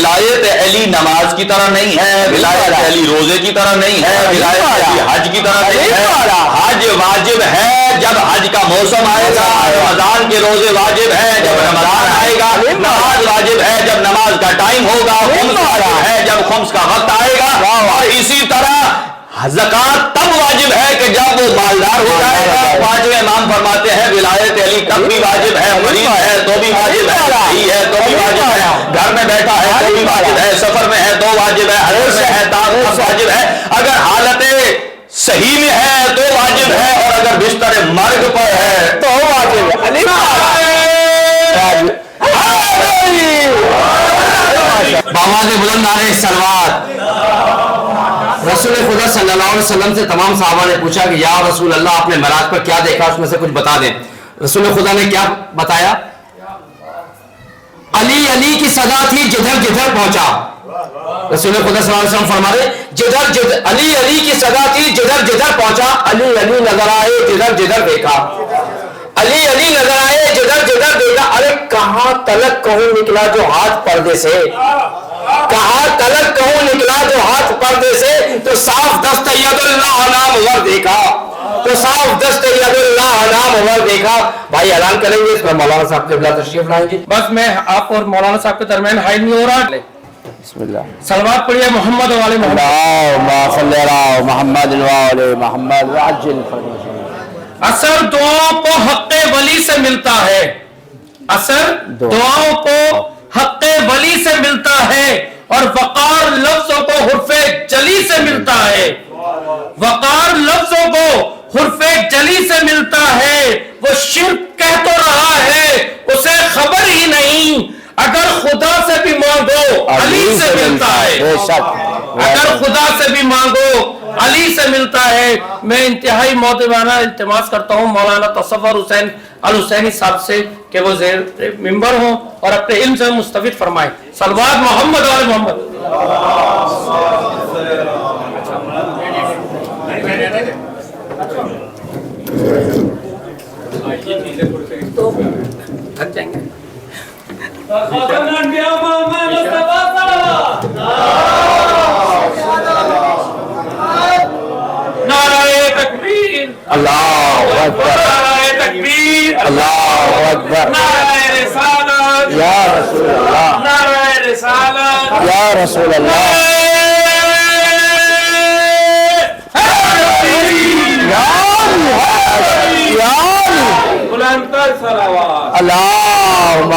ولایت علی نماز کی طرح نہیں ہے، ولایت علی روزے کی طرح نہیں ہے، ولایت علی حج کی طرح نہیں ہے۔ حج واجب ہے جب حج کا موسم آئے گا، رمضان کے روزے واجب ہے جب رمضان آئے گا، نماز واجب ہے جب نماز کا ٹائم ہوگا، خمس واجب ہے جب خمس کا وقت آئے گا، اور اسی طرح زکوٰۃ تب واجب ہے کہ جب وہ مالدار ہو جائے گا۔ پانچویں امام فرماتے ہیں ولایت علی کب بھی واجب ہے، مریض ہے تو بھی واجب ہے، صحیح ہے تو بھی واجب ہے، گھر میں بیٹھا ہے تو بھی واجب ہے، سفر میں ہے تو واجب ہے، حضر میں ہے تو واجب ہے، اگر حالت صحیح میں ہے تو واجب ہے، اور اگر بستر مرگ پر ہے تو واجب ہے۔ بآواز بلند نعرہ صلوات۔ رسول خدا صلی اللہ علیہ وسلم سے تمام صحابہ نے پوچھا کہ یا رسول اللہ آپ نے معراج پر کیا دیکھا، اس میں سے کچھ بتا دیں۔ رسول خدا نے کیا بتایا؟ علی علی کی صدا تھی جدھر جدھر پہنچا۔ رسول خدا صلی اللہ علیہ وسلم فرما رہے جدھر جدھر علی علی کی صدا تھی جدھر جدھر پہنچا، علی علی نظر آئے جدھر جدھر دیکھا، علی علی نظر آئے جدھر جدھر دیکھا۔ ارے کہاں تلک کہوں نکلا جو ہاتھ پردے سے، کہاں تلک کہوں نکلا جو ہاتھ پردے سے، تو صاف دست ید اللہ نام عمر دیکھا، تو صاف دست ید اللہ نام عمر دیکھا۔ بھائی اعلان کریں گے، اس پر مولانا صاحب قبلہ تشریف لائیں گے۔ بس میں آپ اور مولانا صاحب کے درمیان حائل نہیں ہو رہا۔ بسم اللہ۔ صلوات پڑھیے محمد و آل محمد۔ اللہم صلی علی محمد و آل محمد وعجل فرجہ۔ اثر دعاؤں کو حق ولی سے ملتا ہے، اثر دعاؤں کو حق ولی سے ملتا ہے، اور وقار لفظوں کو حرف جلی سے ملتا ہے، وقار لفظوں کو حرف جلی سے ملتا ہے۔ وہ شرک کہہ تو رہا ہے اسے خبر ہی نہیں، اگر خدا سے بھی مانگو علی سے ملتا ہے، اگر خدا سے بھی مانگو علی سے ملتا ہے۔ میں انتہائی مؤدبانہ التماس کرتا ہوں مولانا تصور حسین الحسینی صاحب سے کہ وہ زیر ممبر ہوں اور اپنے علم سے مستفید فرمائیں۔ صلوات محمد و آل محمد۔ تھک جائیں گے۔ نعرہ تکبیر، اللہ اکبر، نعرہ تکبیر، اللہ اکبر، نعرہ رسالت، یا رسول اللہ، نعرہ رسالت، یا رسول اللہ، بلند تر صلوات۔ اللہم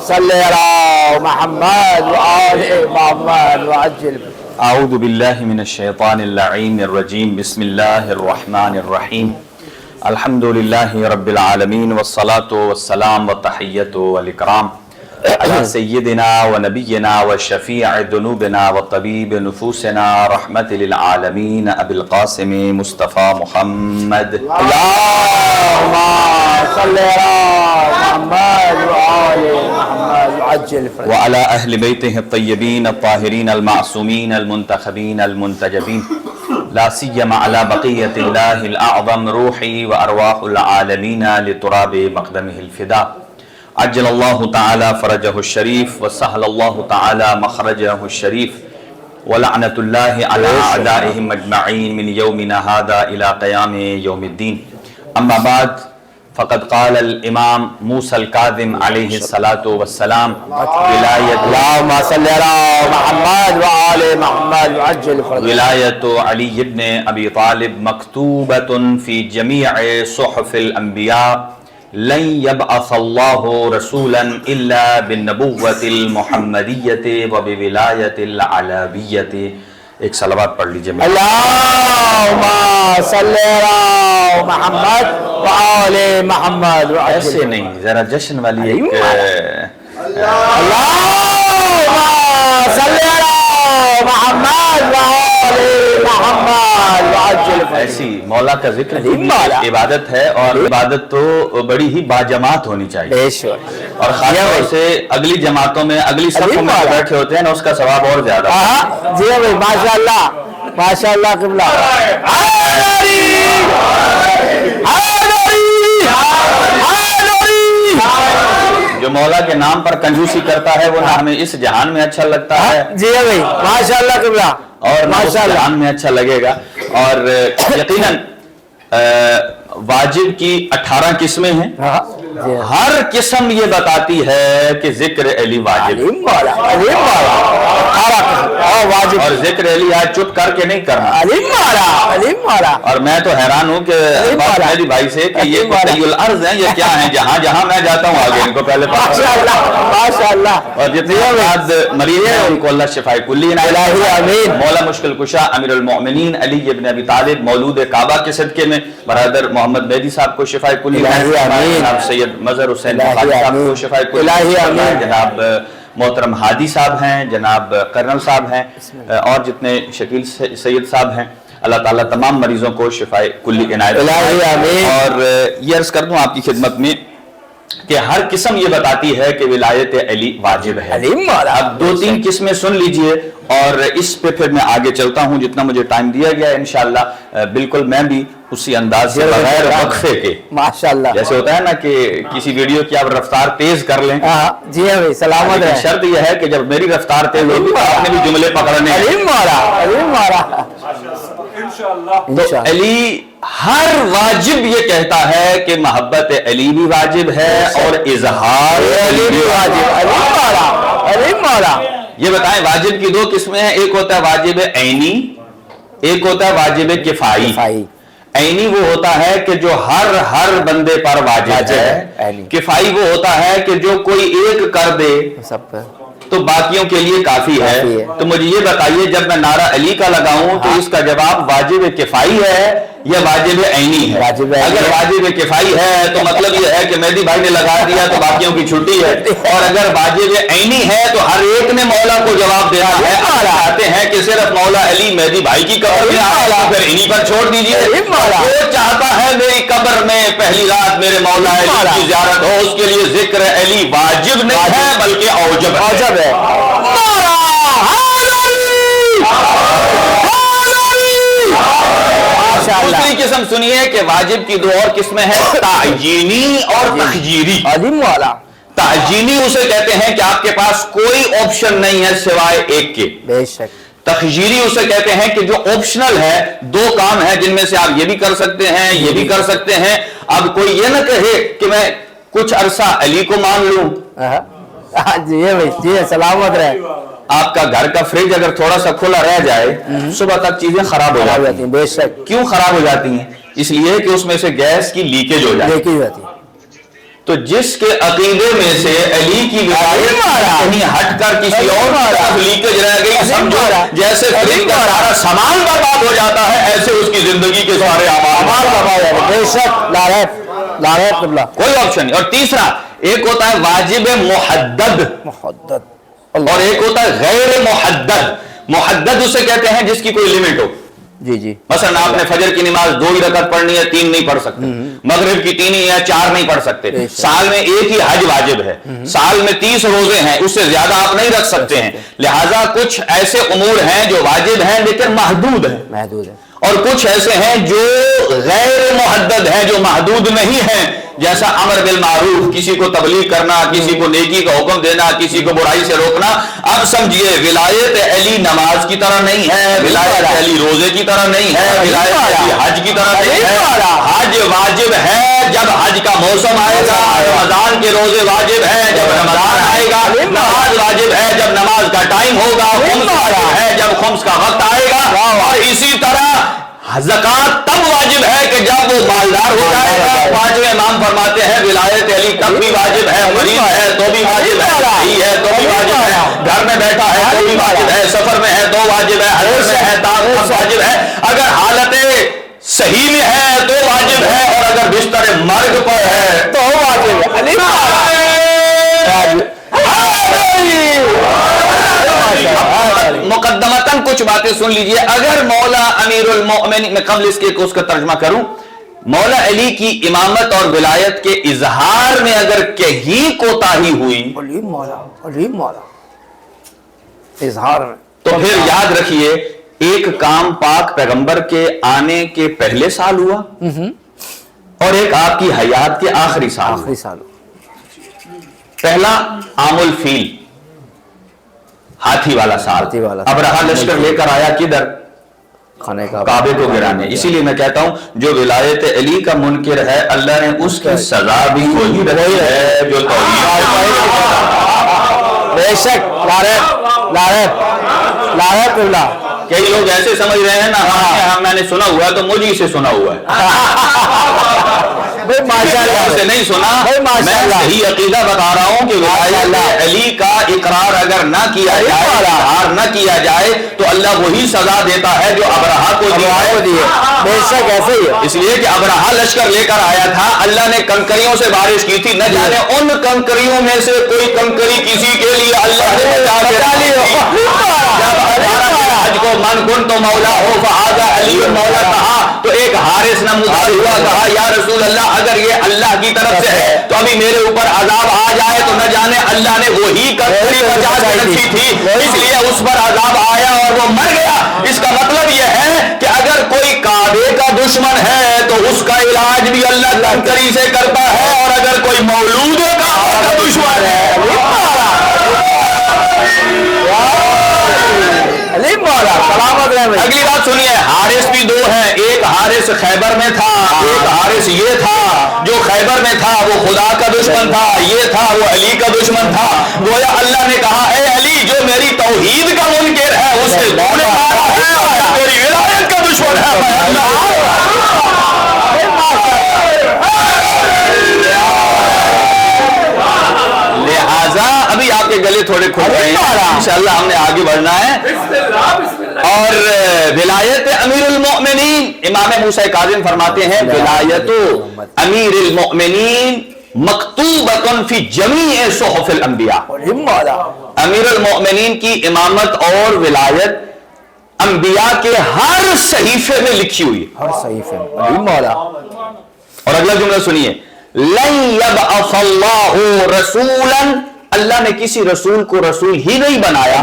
صلی علی محمد و آل محمد وعجل۔ اعوذ باللہ من الشیطان اللعین الرجیم، بسم اللہ الرحمن الرحیم، الحمد للہ رب العالمین، والصلاة والسلام والتحیت والاکرام علی سیدنا و نبینا و شفیع ذنوبنا و طبیب نفوسنا رحمت للعالمین ابی القاسم مصطفیٰ محمد۔ اللہم صلی علی محمد و آل محمد وعجل فرجہ۔ وعلى أهل بيته الطيبين الطاهرين المعصومين المنتخبين المنتجبين، لا سيما على بقية الله الأعظم روحي وأرواح العالمين لتراب مقدمه الفداء، عجل الله تعالى فرجه الشريف وسهل الله تعالى مخرجه الشريف، ولعنة الله على أعدائهم أجمعين من يومنا هذا إلى قيام يوم الدين. أما بعد، فقد قال الامام موسیٰ الکاظم علیہ الصلاۃ والسلام اللہم صلی علی محمد و آل محمد وعجل فرجہ۔ ولایت علی ابن ابی طالب مکتوبۃ فی جمیع صحف الانبیاء، لن یبعث اللہ رسولا الا بالنبوۃ المحمدیۃ و بولایت العلویۃ۔ ایک صلوات پڑھ لیجئے۔ اللہم صلی علی محمد و آل محمد وعجل۔ ایسے نہیں، ذرا جشن والی ایک اللہم صلی علی محمد و آل محمد وعجل فرجہ۔ ایسی مولا کا ذکر بھی عبادت ہے، اور عبادت تو بڑی ہی باجماعت ہونی چاہیے، بے شک، اور خاص طور سے اگلی جماعتوں میں اگلی صفوں میں بیٹھے ہوتے ہیں نا، اس کا ثواب اور زیادہ ہے۔ جی بھائی، ماشاءاللہ ماشاءاللہ قبلہ۔ جو مولا کے نام پر کنجوسی کرتا ہے وہ نہ ہمیں اس جہان میں اچھا لگتا ہے جی بھائی ماشاءاللہ قبلہ اور نہ اس جہان میں اچھا لگے گا. اور یقیناً واجب کی 18 قسمیں ہیں. ہر قسم یہ بتاتی ہے کہ ذکر علی واجب اور ذکر علی آج چپ کر کے نہیں کرنا. اور میں تو حیران ہوں کہ میری بھائی سے کہ یہ قطعی الارض ہیں، یہ کیا ہیں؟ جہاں جہاں میں جاتا ہوں آگے ان کو پہلے اور جتنے بعد مریض ہیں ان کو اللہ شفائے کلی عنایت. مولا مشکل کشا امیر المؤمنین علی ابن ابی طالب مولود کعبہ کے صدقے میں برادر محمد مہدی صاحب کو شفائے کلی عنایت. سید مظہر حسین صاحب کو شفائے کلی عنایت. جناب محترم ہادی صاحب ہیں، جناب کرنل صاحب ہیں، اور جتنے شکیل سید صاحب ہیں، اللہ تعالیٰ تمام مریضوں کو شفائے کلی عنایت. اور یہ عرض کر دوں آپ کی خدمت میں کہ ہر قسم یہ بتاتی ہے کہ ولایت علی واجب ہے. اب 2-3 قسمیں سن لیجئے اور اس پہ پھر میں آگے چلتا ہوں جتنا مجھے ٹائم دیا گیا ہے. انشاءاللہ بالکل میں بھی اسی انداز سے بغیر وقفے کے ماشاءاللہ جیسے ہوتا ہے نا کہ کسی ویڈیو کی آپ رفتار تیز کر لیں. جی ہاں بھائی سلامت ہے. شرط یہ ہے کہ جب میری رفتار تیز ہوگی تو آپ نے بھی جملے پکڑنے ہیں. تو علی ہر واجب یہ کہتا ہے کہ محبت علی بھی واجب ہے اور اظہار علی بھی واجب. یہ بتائیں واجب کی 2 قسمیں ہیں. ایک ہوتا ہے واجب عینی، ایک ہوتا ہے واجب کفائی. عینی وہ ہوتا ہے کہ جو ہر بندے پر واجب ہے. کفائی وہ ہوتا ہے کہ جو کوئی ایک کر دے تو باقیوں کے لیے کافی ہے. تو مجھے یہ بتائیے جب میں نعرہ علی کا لگاؤں تو اس کا جواب واجب کفائی ہے یا واجب عینی ہے؟ اگر واجب کفائی ہے تو مطلب یہ ہے کہ مہدی بھائی نے لگا دیا تو باقیوں کی چھٹی ہے. اور اگر واجب عینی ہے تو ہر ایک نے مولا کو جواب دینا ہے. چاہتے ہیں کہ صرف مولا علی مہدی بھائی کی قبر میں آئے پھر انہی پر چھوڑ دیجیے. جو چاہتا ہے میری قبر میں پہلی رات میرے مولا علی کی زیارت ہو اس کے لیے ذکر علی واجب نہیں ہے بلکہ اوجب ہے. دوسری قسم سنیے کہ واجب کی 2 اور قسمیں ہیں، تعجینی اور تخجیری. تعجینی اسے کہتے ہیں کہ آپ کے پاس کوئی آپشن نہیں ہے سوائے ایک کے. بے شک. تخجیری اسے کہتے ہیں کہ جو آپشنل ہے، 2 کام ہیں جن میں سے آپ یہ بھی کر سکتے ہیں یہ بھی کر سکتے ہیں. اب کوئی یہ نہ کہے کہ میں کچھ عرصہ علی کو مان لوں. جی بھائی جی سلامت رہے. آپ کا گھر کا فریج اگر تھوڑا سا کھلا رہ جائے صبح تک چیزیں خراب ہو جاتی ہیں. بے شک. کیوں خراب ہو جاتی ہیں؟ اس لیے کہ اس میں سے گیس کی لیکیج ہو جاتی ہے. تو جس کے عقیدے میں سے علی کی ولایت کہیں ہٹ کر کسی اور کی طرف لیکیج رہ گئی، سمجھو جیسے فریج کا سارا سامان برباد ہو جاتا ہے ایسے اس کی زندگی کے سارے اعمال برباد ہو جاتے ہیں. بے شک. کوئی آپشن نہیں. اور تیسرا ایک ہوتا ہے واجب محدد اور ایک ہوتا ہے غیر محدد. محدد اسے کہتے ہیں جس کی کوئی لیمٹ ہو. جی مثلا آپ نے فجر کی نماز 2 ہی رکعت پڑھنی ہے، 3 نہیں پڑھ سکتے. مغرب کی 3 ہی ہے، 4 نہیں پڑھ سکتے. سال میں ایک ہی حج واجب ہے، سال میں 30 روزے ہیں، اس سے زیادہ آپ نہیں رکھ سکتے ہیں. لہٰذا کچھ ایسے امور ہیں جو واجب ہیں لیکن محدود ہیں، اور کچھ ایسے ہیں جو غیر محدد ہیں جو محدود نہیں ہیں. جیسا امر بالمعروف، کسی کو تبلیغ کرنا، کسی کو نیکی کا حکم دینا، کسی کو برائی سے روکنا. اب سمجھیے ولایت علی نماز کی طرح نہیں ہے، ولایت علی روزے کی طرح نہیں ہے، ولایت علی حج کی طرح نہیں ہے. حج واجب ہے جب حج کا موسم آئے گا، رمضان کے روزے واجب ہیں جب رمضان آئے گا، نماز واجب ہے جب نماز کا ٹائم ہوگا، خمس واجب ہے جب خمس کا وقت آئے گا. اور اسی طرح زکات تب واجب ہے کہ جب وہ مالدار ہو جائے گا. 5ویں امام فرماتے ہیں ولایت علی تب بھی واجب ہے، مریض ہے تو بھی واجب ہے، صحیح ہے تو بھی واجب ہے، گھر میں بیٹھا ہے تو بھی واجب ہے، سفر میں ہے تو واجب ہے، حضر میں ہے تو واجب ہے. اگر حالت صحیح میں ہے تو واجب ہے اور اگر بستر مرگ پر ہے تو واجب ہے. مقدمتاً کچھ باتیں سن لیجئے. اگر مولا امیر المؤمنین، میں قبل اس کے اس کا ترجمہ کروں، مولا علی کی امامت اور ولایت کے اظہار میں اگر کہیں کوتاہی ہوئی تو پھر یاد رکھیے ایک کام پاک پیغمبر کے آنے کے پہلے سال ہوا اور ایک آپ کی حیات کے آخری سال. پہلا عام الفیل، ہاتھی والا سال، ہاتھی والا ابرہا لشکر لے کر آیا کدھر؟ کھانے کا کعبے کو گرانے. اسی لیے میں کہتا ہوں جو ولایت علی کا منکر ہے اللہ نے اس کی سزا بھی وہی رکھی ہے جو بے شک. لارب قبلہ. کئی لوگ ایسے سمجھ رہے ہیں نا میں نے سنا ہوا ہے تو مجھے سے سنا ہوا ہے. ماشاء اللہ سے نہیں سنا. ماشاء میں اللہ صحیح عقیدہ بتا رہا ہوں کہ ولایت علی کا اقرار اگر نہ کیا جائے، اظہار نہ کیا جائے تو اللہ وہی سزا دیتا ہے جو ابرہا کو دیے. بے شک ایسے ہی ہے. اس لیے کہ ابرہا لشکر لے کر آیا تھا، اللہ نے کنکریوں سے بارش کی تھی، نہ جانے ان کنکریوں میں سے کوئی کنکری کسی کے لیے اللہ نے بچا لی حج کو من کن تو مولا ہو فہذا علی مولا کہا تو ایک حارث نہ ہوا، کہا یا رسول اللہ اگر یہ اللہ کی طرف سے ہے تو ابھی میرے اوپر عذاب آ جائے تو نہ جانے اللہ نے وہی کنکری بچا کے رکھی تھی اس لیے اس پر عذاب آیا اور وہ مر گیا. اس کا مطلب یہ ہے کہ اگر کوئی کعبے کا دشمن ہے تو اس کا علاج بھی اللہ کنکری سے کرتا ہے، اور اگر کوئی مولود کا دشمن ہے اگلی بات سنیے. حارث بھی دو ہیں، ایک حارث خیبر میں تھا، ایک حارث یہ تھا جو خیبر میں تھا وہ خدا کا دشمن تھا، یہ تھا وہ علی کا دشمن تھا. گویا اللہ نے کہا اے علی جو میری توحید کا منکر ہے اس سے دور ہے، اور میری ولایت کا دشمن ہے میں اللہ. لہذا ابھی آپ کے گلے تھوڑے کھل رہے ہیں، انشاءاللہ ہم نے آگے بڑھنا ہے. اور ولایت امیر المؤمنین، امام موسیٰ کاظم فرماتے ہیں ولایت امیر المؤمنین مکتوبۃ فی جمیع صحف الانبیاء. امیر المؤمنین کی امامت اور ولایت انبیاء کے ہر صحیفے میں لکھی ہوئی ہے. ہر صحیفے. اور اگلا جملہ سنیے. لن یبعث اللہ رسولا، اللہ نے کسی رسول کو رسول ہی نہیں بنایا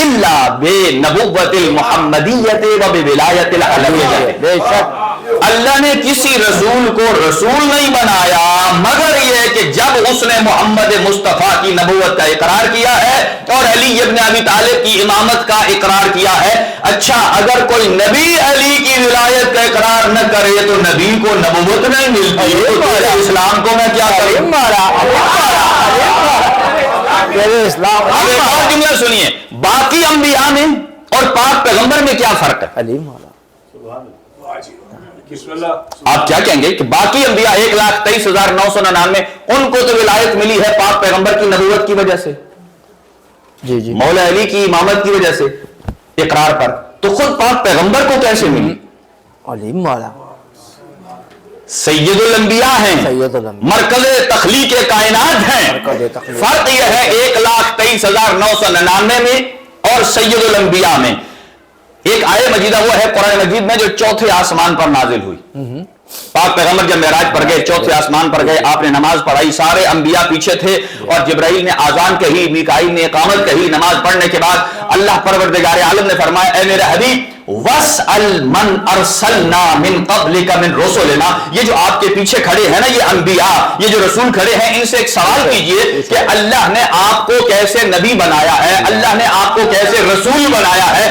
الا بنبوۃ المحمدیۃ و بولایۃ العلویۃ. بے شک اللہ نے کسی رسول کو رسول نہیں بنایا مگر یہ کہ جب اس نے محمد مصطفیٰ کی نبوت کا اقرار کیا ہے اور علی ابن ابی طالب کی امامت کا اقرار کیا ہے. اچھا اگر کوئی نبی علی کی ولایت کا اقرار نہ کرے تو نبی کو نبوت نہیں ملتی، تو تیرے اسلام کو میں کیا کروں؟ اسلام. اب ایک اور جملہ سنیے. باقی انبیاء میں اور پاک پیغمبر میں کیا فرق ہے؟ آپ کیا کہیں گے کہ باقی انبیاء 1,23,999 ان کو تو ولایت ملی ہے پاک پیغمبر کی نبوت کی وجہ سے، جی جی مولا علی کی امامت کی وجہ سے اقرار پر، تو خود پاک پیغمبر کو کیسے ملی؟ علیم والا سید الانبیاء ہیں، سید الانبیاء مرکز تخلیق کائنات ہیں. فرق یہ ہے 1,23,999 میں اور سید الانبیاء میں. ایک آیت مجیدہ وہ ہے قرآن مجید میں جو چوتھے آسمان پر نازل ہوئی. پاک پیغمبر جب معراج پر گئے، چوتھے آسمان پر گئے، آپ نے نماز پڑھائی، سارے انبیاء پیچھے تھے اور جبرائیل نے آذان کہی، میکائیل نے اقامت کہی. نماز پڑھنے کے بعد اللہ پروردگار عالم نے فرمایا اے میرے حبیب وَاسْأَلْ مَنْ أَرْسَلْنَا مِنْ قَبْلِكَ مِنْ رُسُلِنَا، یہ جو آپ کے پیچھے کھڑے ہیں نا یہ انبیاء، یہ جو رسول کھڑے ہیں، ان سے ایک سوال کیجئے کہ اللہ نے آپ کو کیسے نبی بنایا ہے، اللہ نے آپ کو کیسے رسول بنایا ہے،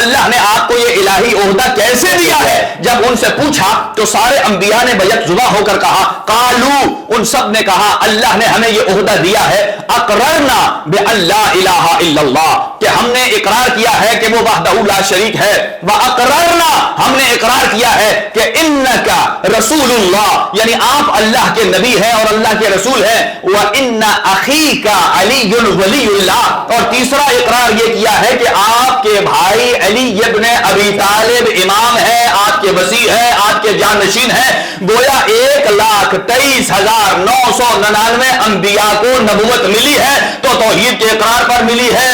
اللہ نے آپ کو یہ الہی عہدہ کیسے دیا ہے. جب ان سے پوچھا تو سارے انبیاء نے بیک زباں ہو کر کہا قالو، ان سب نے کہا اللہ نے ہمیں یہ عہدہ دیا ہے اقررنا بِأَلَّا إِلَٰهَ إِلَّا اللَّهُ، کہ ہم نے اقرار کیا ہے کہ وہ وحدہ لا شریک ہے. وَأَقْرَرْنَا، ہم نے اقرار کیا ہے کہ إِنَّكَ رَسُولُ اللَّهِ، یعنی آپ اللہ کے نبی ہیں اور اللہ کے رسول ہیں. وَإِنَّ أَخِيكَ عَلِيٌّ وَلِيُّ اللَّهِ، اور تیسرا اقرار یہ کیا ہے کہ آپ کے بھائی علی ابن ابی طالب امام ہے، آپ کے وصی ہے، آپ کے جانشین ہیں. گویا 1,23,999 انبیاء کو نبوت ملی ہے تو توحید کے اقرار پر ملی ہے،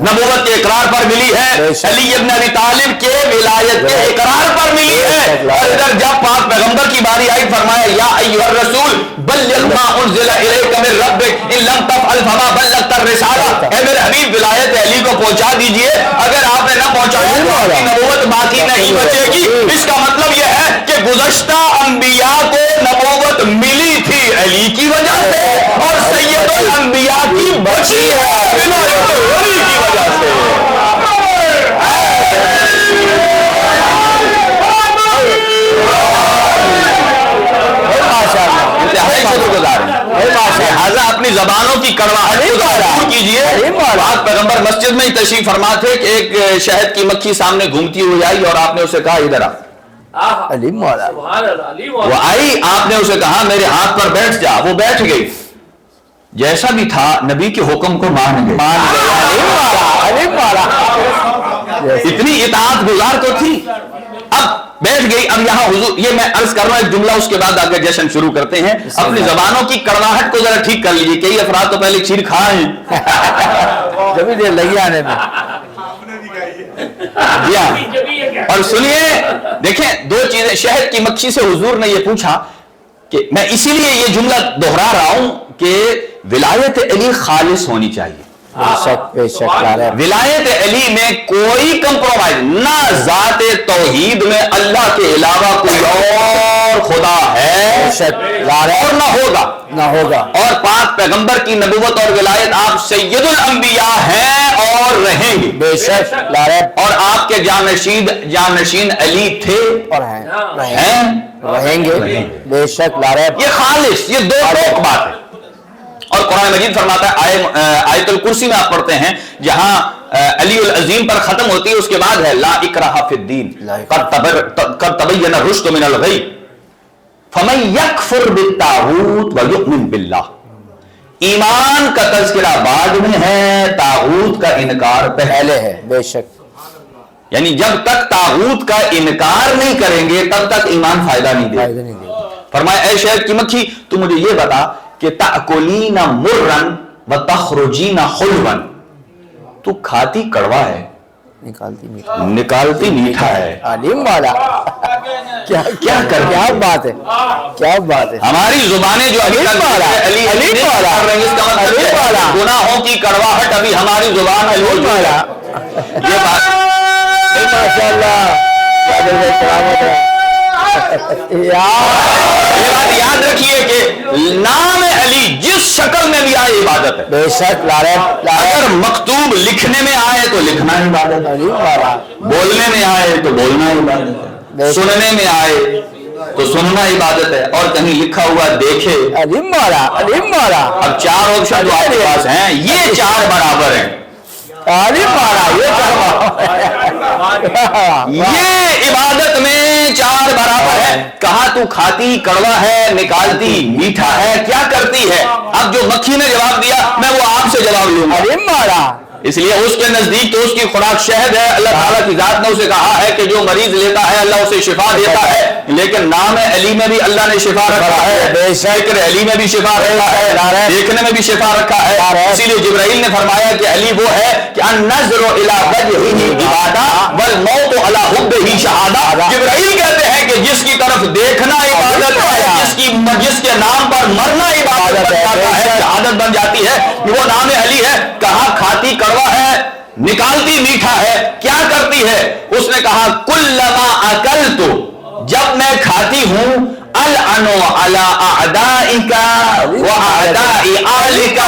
نبوت کے اقرار پر ملی ہے، علی ابن ابی طالب کے ولایت کے اقرار پر ملی ہے. اور ادھر جب پاک پیغمبر کی باری آئی فرمایا یا ایھا الرسول بلغ ما انزل الیک من ربک ان لم تفعل فما بلغت الرسالہ، اے میرے حبیب ولایت علی کو پہنچا دیجئے، اگر آپ نے نہ پہنچایا تو آپ کی نبوت باقی نہیں بچے گی. اس کا مطلب یہ ہے کہ گزشتہ انبیاء کو نبوت ملی تھی علی کی وجہ سے اور سید الانبیاء کی بچی ہے ولایت علی کی وجہ سے. انتہائی شکرگزار ہیں. لہٰذا اپنی زبانوں کی کڑواہٹ کو دور کیجیے. آپ پیغمبر مسجد میں ہی تشریف فرما تھے کہ ایک شہد کی مکھی سامنے گھومتی ہوئی آئی اور آپ نے اسے کہا ادھر آ. وہ آئی, آپ نے اسے کہا میرے ہاتھ پر بیٹھ جا. وہ بیٹھ گئی. جیسا بھی تھا نبی کے حکم کو مان گئی. اتنی اطاعت گزار تو تھی. اب بیٹھ گئی. اب یہاں حضور, یہ میں عرض کر رہا ہوں ایک جملہ, اس کے بعد آگے جشن شروع کرتے ہیں. اپنی زبانوں کی کڑواہٹ کو ذرا ٹھیک کر لیجیے. کئی افراد تو پہلے کھیر کھائیں جبھی دیر لگی آنے میں. اور سنیے, دیکھیں دو چیزیں. شہد کی مکھی سے حضور نے یہ پوچھا کہ میں اسی لیے یہ جملہ دوہرا رہا ہوں کہ ولایت علی خالص ہونی چاہیے. ولایت علی میں کوئی کمپرومائز نہ. ذات توحید میں اللہ کے علاوہ کوئی اور خدا ہے اور نہ ہوگا. اور پاک پیغمبر کی نبوت اور ولایت, آپ سید الانبیاء ہیں اور رہیں گے بے شک. اور آپ کے جانشین علی تھے اور رہیں گے بے شک. یہ خالص, یہ دو ٹوک بات ہے. اور قرآن مجید فرماتا ہے آیت الکرسی میں آپ پڑھتے ہیں جہاں علی العظیم پر ختم ہوتی ہے, اس کے بعد ہے لا اکراہ فی الدین قد تبین الرشد من الغی فمن یکفر بالطاغوت ویؤمن باللہ. ایمان کا تذکرہ بعد میں ہے, طاغوت کا انکار پہلے ہے بے شک. یعنی جب تک طاغوت کا انکار نہیں کریں گے تب تک ایمان فائدہ نہیں دے. فرمایا اے شہد کی مکھی تو مجھے یہ بتا کہ تأکلین مرن و تخرجین حلون, تو کھاتی کڑوا ہے نکالتی میٹھا ہے. علیم والا کیا بات ہے, کیا بات ہے. ہماری زبانیں جو ابھی گناہوں کی کڑواہٹ ابھی ہماری زبان ہے. یہ بات یاد رکھیے کہ نام علی جس شکل میں بھی آئے عبادت ہے بے شک. اگر مکتوب لکھنے میں آئے تو لکھنا عبادت ہے, بولنے میں آئے تو بولنا عبادت ہے, سننے میں آئے تو سننا عبادت ہے, اور کہیں لکھا ہوا دیکھے. اب 4 آپشن جو آپ کے پاس ہیں یہ 4 برابر ہیں. یہ عبادت میں 4 برابر ہے. کہا تو کھاتی کڑوا ہے نکالتی میٹھا ہے, کیا کرتی ہے؟ اب جو مکھی نے جواب دیا میں وہ آپ سے جواب لوں گا. اس لیے اس کے نزدیک تو اس کی خوراک شہد ہے. اللہ تعالیٰ کی ذات نے اسے کہا ہے کہ جو مریض لیتا ہے اللہ اسے شفا دیتا ہے, لیکن نام علی میں بھی اللہ نے شفا رکھا ہے, ذکر علی میں بھی شفا رکھا ہے, دیکھنے میں بھی شفا رکھا ہے. اسی لیے جبرائیل نے فرمایا کہ علی وہ ہے کہ النظر الی وجہہ عبادہ والموت علی حبہ شہادہ. جبرائیل کہتے ہیں کہ جس کی طرف دیکھنا عبادت ہے, جس کے نام پر مرنا عبادت بن جاتا ہے, شہادت بن جاتی ہے, وہ نام علی ہے. کہا کھاتی کڑوا ہے نکالتی میٹھا ہے, کیا کرتی ہے؟ اس نے کہا کلما اکلت, جب میں کھاتی ہوں, العنو علی اعدائک و اعداء آلک,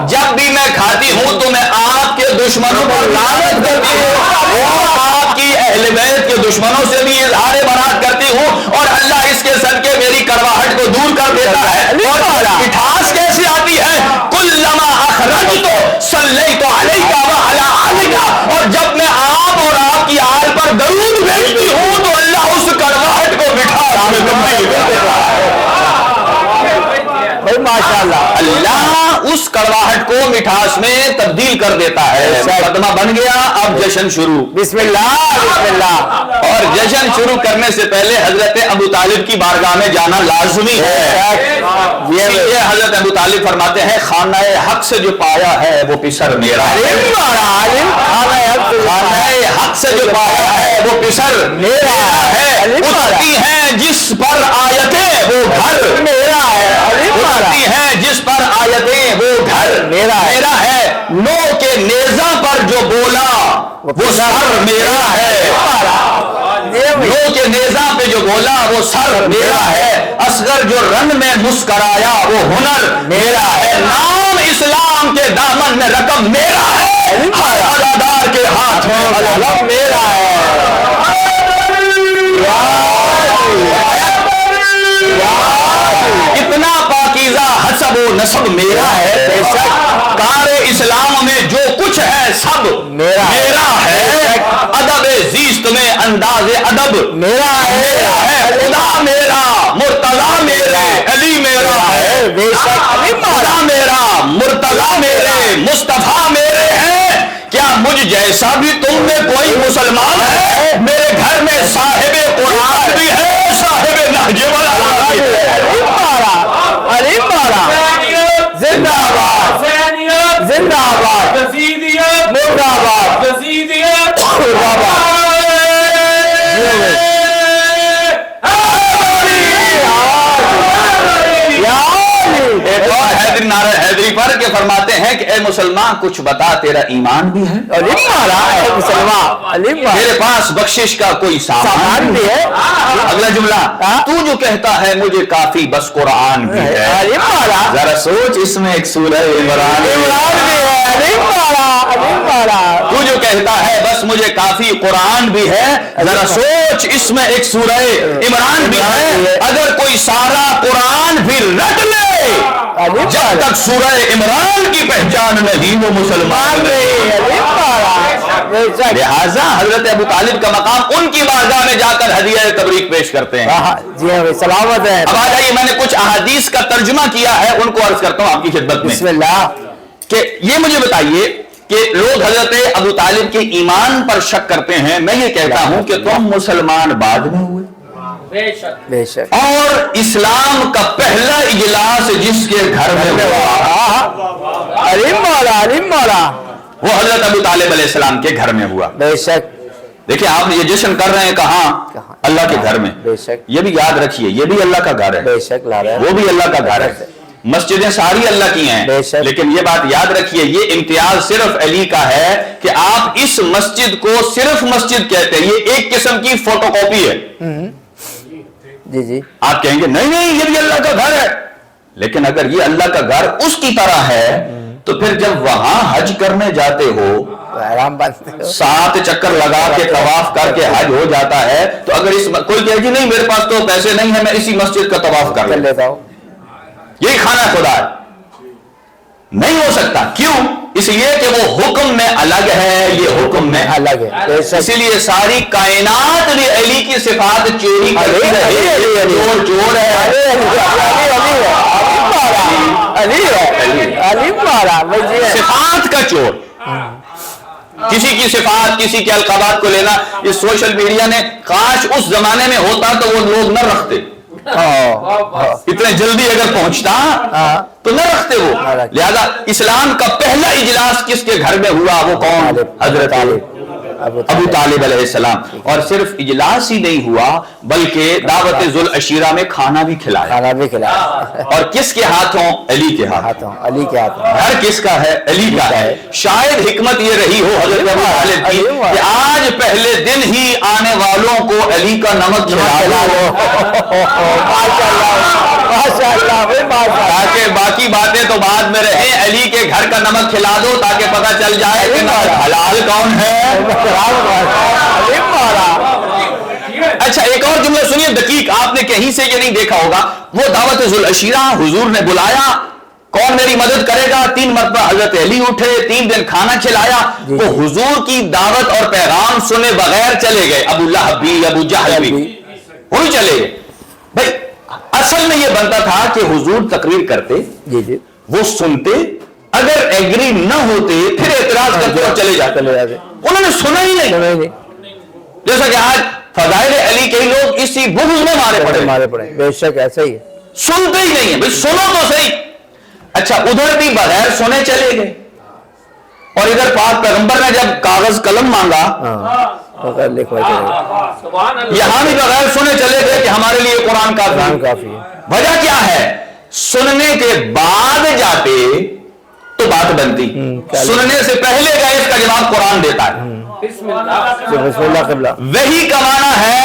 جب بھی میں کھاتی ہوں تو میں آپ کے دشمنوں پر لعنت کرتی ہوں, آپ کی اہل بیت کے دشمنوں سے بھی اظہار برات کرتی ہوں, اور اللہ اس کے صدقے میری کڑواہٹ کو دور کر دیتا ہے. اور مٹھاس کیسے آتی ہے؟ کلما اخرجت صلیت علیک و علی آلک, اور جب میں آپ اور آپ کی آل پر درود بھیجتی ہوں تو اللہ اس کڑواہٹ کو مٹھاس میں تبدیل کر دیتا ہے. ماشاءاللہ, اللہ اس کڑواہٹ کو مٹھاس میں تبدیل کر دیتا ہے. مقدمہ بن گیا, اب جشن شروع. بسم اللہ بسم اللہ. اور جشن شروع کرنے سے پہلے حضرت ابو طالب کی بارگاہ میں جانا لازمی ہے. یہ حضرت ابو طالب فرماتے ہیں خانہ حق سے جو پایا ہے وہ پسر میرا ہے. خانہ حق سے جو پایا ہے وہ پسر میرا ہے. اٹھتی ہیں جس پر آیتیں وہ گھر میرا ہے. اٹھتی ہیں جس پر آیتیں وہ گھر میرا ہے. نو کے نیزہ پر جو بولا وہ سر میرا ہے. نو کے نیزہ پہ جو بولا وہ سر میرا ہے، اصغر جو رن میں مسکرایا وہ ہنر میرا ہے، نام اسلام کے دامن میں رقم میرا ہے، ہر ادادار کے ہاتھ میں علم میرا ہے۔ اتنا پاکیزہ حسب و نسب میرا ہے، بے شک کار اسلام میں جو کچھ ہے سب میرا ہے، ادب زیست میں انداز ادب میرا ہے، خدا میرا مرتضی میرے علی میرا ہے، بے شک خدا میرا مرتضی میرے مصطفیٰ میرے ہیں، کیا مجھ جیسا بھی تم میں کوئی مسلمان ہے؟ میرے گھر میں صاحب قرآن بھی ہے، صاحب نہج البلاغہ بھی ہے۔ علی پارا زندہ آباد، زندہ آباد، مرد آباد، ایک اور حیدری نعرہ حیدری پر کے فرماتے ہیں کہ اے مسلمان کچھ بتا، تیرا ایمان بھی ہے، میرے پاس بخشش کا کوئی سامان بھی ہے۔ اگلا جملہ، تو جو کہتا ہے مجھے کافی بس قرآن بھی ہے، ذرا سوچ اس میں ایک سورہ عمران بھی ہے۔ تو جو کہتا ہے بس مجھے کافی قرآن بھی ہے، ذرا سوچ اس میں ایک سورہ عمران بھی ہے، اگر کوئی سارا قرآن بھی رٹ لے جب تک سورہ عمران کی پہچان نہیں وہ مسلمان نہیں۔ لہٰذا حضرت ابو طالب کا مقام ان کی بارگاہ میں جا کر ہدیہ تبریک پیش کرتے ہیں۔ جی ہاں سلامت ہے۔ اب آ جائیے، میں نے کچھ احادیث کا ترجمہ کیا ہے، ان کو عرض کرتا ہوں آپ کی خدمت میں بسم اللہ۔ کہ یہ مجھے بتائیے کہ لوگ حضرت ابو طالب کے ایمان پر شک کرتے ہیں، میں یہ کہتا ہوں کہ تم مسلمان بعد میں ہوئے، بے شک اور اسلام کا پہلا اجلاس جس کے گھر میں ہوا علیم مولا، علیم مولا، وہ حضرت ابو طالب علیہ السلام کے گھر میں ہوا۔ بے شک دیکھیں آپ یہ جشن کر رہے ہیں کہاں؟ اللہ کے گھر میں۔ بے شک یہ بھی یاد رکھیے، یہ بھی اللہ کا گھر ہے، بے شک لا رہے وہ بھی اللہ کا گھر ہے، مسجدیں ساری اللہ کی ہیں، بے شک۔ لیکن یہ بات یاد رکھیے یہ امتیاز صرف علی کا ہے کہ آپ اس مسجد کو صرف مسجد کہتے ہیں، یہ ایک قسم کی فوٹو کاپی ہے۔ جی جی آپ کہیں گے نہیں نہیں یہ بھی اللہ کا گھر ہے، لیکن اگر یہ اللہ کا گھر اس کی طرح ہے تو پھر جب وہاں حج کرنے جاتے ہو، آرام بنتے ہو، 7 چکر لگا کے طواف کر کے حج ہو جاتا ہے، تو اگر کوئی کہے گی نہیں میرے پاس تو پیسے نہیں ہیں میں اسی مسجد کا طواف کر کر لوں، لیتا ہوں، یہی خانہ خدا ہے، نہیں ہو سکتا۔ کیوں؟ اس لیے کہ وہ حکم میں الگ ہے، یہ حکم میں الگ ہے، بے شک اسی لیے ساری کائنات بھی علی کی صفات چوری کرتی رہی، چور چور ہے، صفات کا چور، کسی کی صفات کسی کے القابات کو لینا۔ اس سوشل میڈیا نے کاش اس زمانے میں ہوتا تو وہ لوگ نہ رکھتے، اتنے جلدی اگر پہنچتا تو نہ رکھتے وہ۔ لہذا اسلام کا پہلا اجلاس کس کے گھر میں ہوا؟ وہ کون؟ حضرت ابو طالب علیہ السلام۔ اور صرف اجلاس ہی نہیں ہوا بلکہ دعوت ذوالعشیرہ میں کھانا بھی کھلایا، کھانا بھی کھلایا، اور کس کے ہاتھوں؟ علی کے ہاتھوں۔ علی کے ہاتھوں، گھر کس کا ہے؟ علی کا ہے۔ شاید حکمت یہ رہی ہو حضرت ابو طالب کی کہ آج پہلے دن ہی آنے والوں کو علی کا نمک کھلا دو تاکہ باقی باتیں تو بعد میں رہیں، علی کے گھر کا نمک کھلا دو تاکہ پتہ چل جائے کہ حلال کون ہے۔ اچھا ایک اور جملہ سنیے دقیق، آپ نے کہیں سے یہ نہیں دیکھا ہوگا، وہ دعوت ذوالعشیرہ حضور نے بلایا، کون میری مدد کرے گا؟ 3 مرتبہ حضرت علی اٹھے، 3 دن کھانا کھلایا، وہ حضور کی دعوت اور پیغام سنے بغیر چلے گئے، ابو لہب بھی ابو جہل بھی وہی چلے گئے۔ بھائی اصل میں یہ بنتا تھا کہ حضور تقریر کرتے، جی جی وہ سنتے، اگر ایگری نہ ہوتے پھر اعتراض کرتے اور چلے جاتے، انہوں نے سنا ہی نہیں۔ جیسا کہ آج فضائل علی کے لوگ اسی بغض میں مارے پڑے، بے شک ایسا ہی ہے، سنتے ہی نہیں ہے، بھئی سنو تو صحیح۔ اچھا ادھر بھی بغیر سنے چلے گئے، اور ادھر پاک پیغمبر نے جب کاغذ قلم مانگا یہاں بھی بغیر سنے چلے گئے کہ ہمارے لیے قرآن کافی ہے۔ وجہ کیا ہے؟ سننے کے بعد جاتے تو بات بنتی، سننے سے پہلے گئے اس کا جواب قرآن دیتا ہے۔ بسم اللہ قبلہ، وہی کا معنی ہے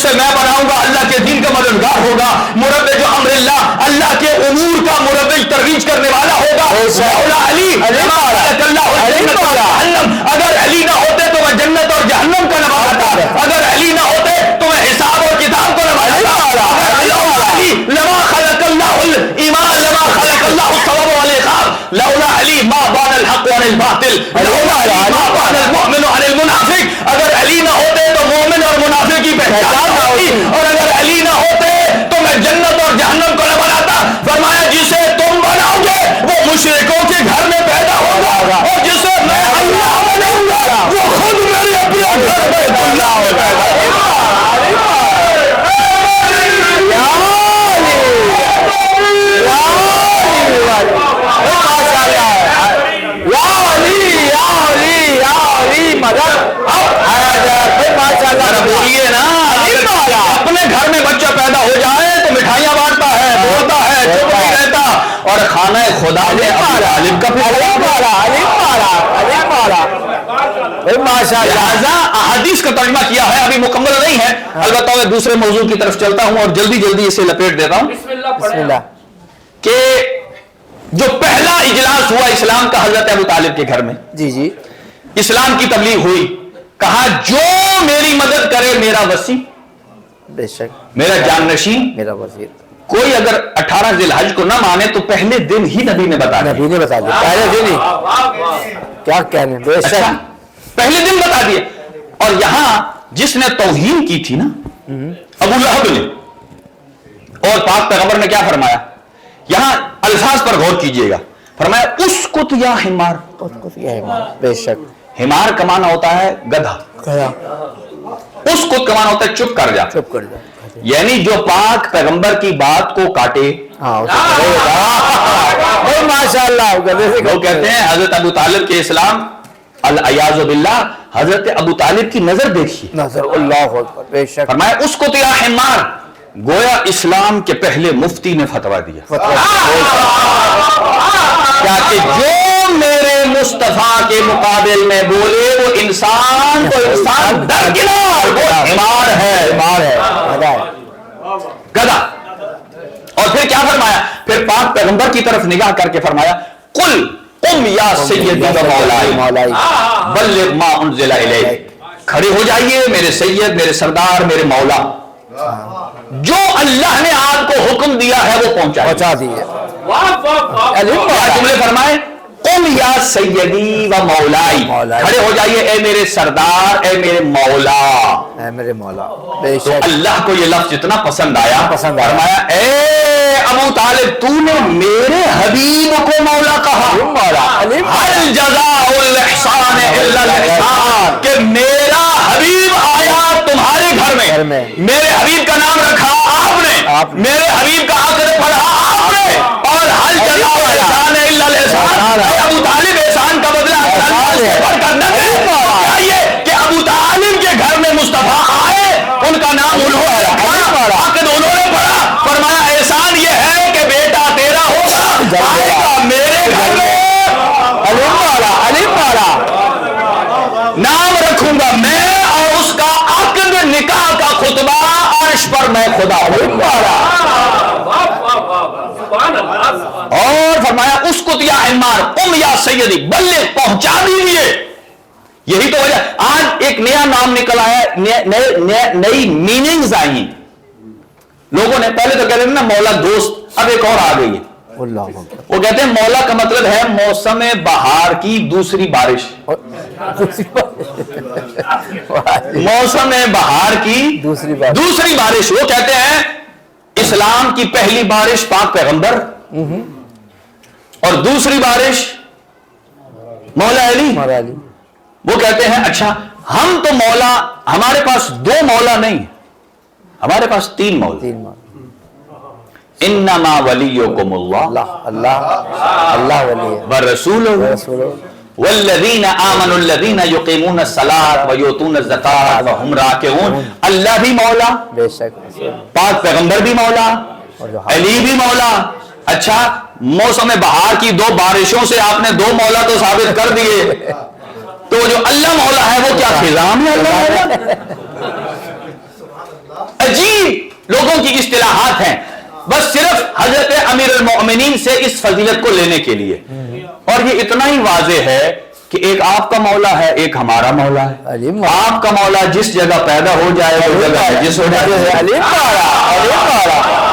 جسے میں بناؤں گا اللہ کے دین کا مددگار ہوگا، مروج امر اللہ، اللہ کے امور کا مروج ترویج کرنے والا ہوگا۔ مولا علی اگر علی نہ ہوتے تو میں جنت اور جہنم کا نوازتا، اگر علی نہ ہوتے تو میں حساب اور کتاب کو نوازتا، لما خلق اللہ الایمان لما خلق اللہ الثواب والعقاب، لولا علی ما بان الحق عن الباطل، لولا علی ما بان المؤمن عن المنافق، اگر علی نہ ہوتے تو مومن اور منافق کی پہچان نہ ہوتی، اور اگر علی نہ ہوتے تو میں جنت اور جہنم کو نہ بناتا۔ فرمایا جسے تم بناؤ گے وہ مشرکوں کے گھر میں پیدا ہوگا، اور جسے میں اللہ بناؤں گا وہ خود میرے اپنے گھر میں اللہ ہوگا۔ بولیے نا، اپنے گھر میں بچہ پیدا ہو جائے تو مٹھائیاں بانٹتا ہے، بولتا ہے، چپ نہیں رہتا، اور خانہ خدا میں عالم کا لہذا احادیث کا ترجمہ کیا ہے، ابھی مکمل نہیں ہے، البتہ میں دوسرے موضوع کی طرف چلتا ہوں اور جلدی جلدی اسے لپیٹ دیتا ہوں بسم اللہ۔ کہ جو پہلا اجلاس ہوا اسلام کا حضرت ابو طالب کے گھر میں، جی جی اسلام کی تبلیغ ہوئی، کہا جو میری مدد کرے میرا وسیع، بے شک میرا جانشین، میرا وزیر، کوئی اگر 18 ذی الحج کو نہ مانے تو پہلے دن ہی نبی نے بتا دیا، نبی نے بتا دیا پہلے دن ہی، کیا کہنے، بے اچھا شک پہلے دن بتا دیے۔ اور یہاں جس نے توہین کی تھی نا ابو لہب نے، اور پاک پیغمبر نے کیا فرمایا، یہاں الفاظ پر غور کیجئے گا، فرمایا اسکت یا حمار، بے شک حمار کا معنی ہوتا ہے گدھا، اسکت کا معنی ہوتا ہے چپ کر جا، چپ کر جا، یعنی جو پاک پیغمبر کی بات کو کاٹے۔ ہاں ماشاء اللہ، وہ کہتے ہیں حضرت ابو طالب کے اسلام العیاذ باللہ، حضرت ابو طالب کی نظر دیکھیے، نظر اللہ اکبر، بے شک فرمایا اس کو یا حمار، گویا اسلام کے پہلے مفتی نے فتویٰ دیا کیا کہ جو میرے مصطفیٰ کے مقابل میں بولے وہ انسان تو انسان درکنار، وہ حمار ہے، گدھا۔ اور پھر کیا فرمایا، پھر پاک پیغمبر کی طرف نگاہ کر کے فرمایا قل قم یا سیدی و مولائی بلغ ما انزل الیک، کھڑے ہو جائیے میرے سید، میرے سردار، میرے مولا، جو اللہ نے آپ کو حکم دیا ہے وہ پہنچا دیے۔ جملے فرمائے قم یا سیدی و مولائی، کھڑے ہو جائیے اے میرے سردار، اے میرے مولا، اے میرے مولا، بے شک اللہ کو یہ لفظ جتنا پسند آیا، فرمایا اے ابو طالب تو نے میرے حبیب کو مولا کہا، هل جزاء الاحسان الا الاحسان، کہ میرا حبیب آیا تمہارے گھر میں، میرے حبیب کا نام رکھا آپ نے، میرے حبیب کا عقد پڑھا آپ نے، اور هل جزاء الاحسان الا الاحسان، ابو طالب احسان کا بدلہ بڑھ کر نہ چاہیے کہ ابو طالب کے گھر میں مصطفیٰ آئے، ان کا نام انہوں نے رکھا، عقد انہوں نے پڑھا، فرمایا احسان یہ ہے کہ بیٹا تیرا ہوگا، آئے گا میرے گھر میں، نام رکھوں گا میں، اور اس کا عقد نکاح کا خطبہ عرش پر میں خدا ہوں، اور فرمایا اس کو یا عمار قم یا سیدی بلغ، پہنچا دیجیے۔ یہی تو وجہ آج ایک نیا نام نکل آیا، نئی میننگز آئی ہیں، لوگوں نے پہلے تو کہتے ہیں نا مولا دوست، اب ایک اور آ گئی ہے، وہ کہتے ہیں مولا کا مطلب ہے موسم بہار کی دوسری بارش، موسم بہار کی دوسری بارش، وہ کہتے ہیں اسلام کی پہلی بارش پاک پیغمبر، اور دوسری بارش مولا علی، وہ کہتے ہیں اچھا ہم تو مولا، ہمارے پاس 2 مولا نہیں، ہمارے پاس 3 مولا، انما ولیکم اللہ ورسولہ والذین آمنوا الذین یقیمون الصلاۃ ویؤتون الزکاۃ وہم راکعون، اللہ بھی مولا، بے شک پاک پیغمبر بھی مولا، علی بھی مولا۔ اچھا موسم بہار کی 2 بارشوں سے آپ نے 2 مولا تو ثابت کر دیے، تو جو اللہ مولا ہے وہ کیا خزاں میں اللہ مولا؟ عجیب لوگوں کی اصطلاحات ہیں، بس صرف حضرت امیر المؤمنین سے اس فضیلت کو لینے کے لیے. اور یہ اتنا ہی واضح ہے کہ ایک آپ کا مولا ہے، ایک ہمارا مولا ہے. آپ کا مولا جس جگہ پیدا ہو جائے وہ جگہ ہے جس وجہ سے،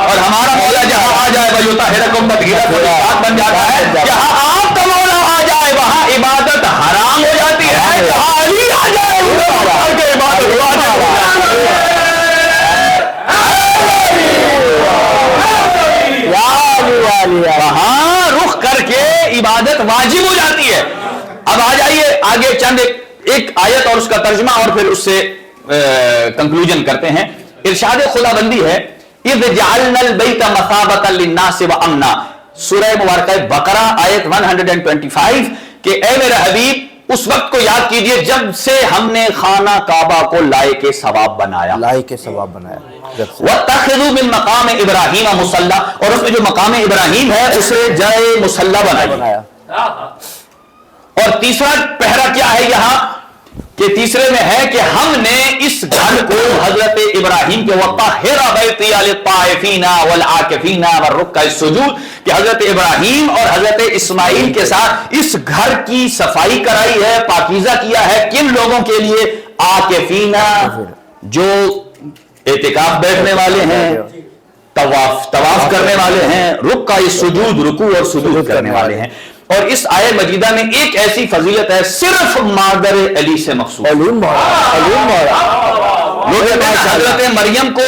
اور ہمارا مولا جہاں آ جائے وہ یطہرکم تطہیرا بن جاتا ہے. جہاں آپ کا مولا آ جائے وہاں عبادت حرام ہو جاتی ہے، جہاں علی آ جائے عبادت واجب ہو جاتی ہے. وہاں رخ کر کے عبادت واجب ہو جاتی ہے. اب آ جائیے آگے چند ایک آیت اور اس کا ترجمہ اور پھر اس سے کنکلوژن کرتے ہیں. ارشاد خداوندی ہے اذ جعلنا البیت مثابۃ للناس وامنا، سورہ مبارکہ بقرہ آیت 125 کہ اے میرے حبیب اس وقت کو یاد کیجئے جب سے ہم نے خانہ کعبہ کو لائق ثواب بنایا. لائق ثواب بنایا. وَاتَّخِذُوا مِن مَقَامِ إِبْرَاهِيمَ مُصَلَّى، اور اس میں جو مقام ابراہیم ہے اسے جائے مصلی بنایا. اور تیسرا پہرا کیا ہے یہاں کہ تیسرے میں ہے کہ ہم نے اس گھر کو حضرت ابراہیم کے وَطَهِّرَ بَيْتِيَ لِلطَّائِفِينَ وَالْعَاكِفِينَ وَالرُّكَّعِ السُّجُودِ، کہ حضرت ابراہیم اور حضرت اسماعیل کے ساتھ اس گھر کی صفائی کرائی ہے، پاکیزہ کیا ہے. کن لوگوں کے لیے؟ عاکفین، جو اعتکاف بیٹھنے والے ہیں، طواف کرنے والے ہیں، رکع السجود رکوع اور سجود کرنے والے ہیں. اور اس آیت مجیدہ میں ایک ایسی فضیلت ہے صرف مادر علی سے مخصوص. حضرت مریم کو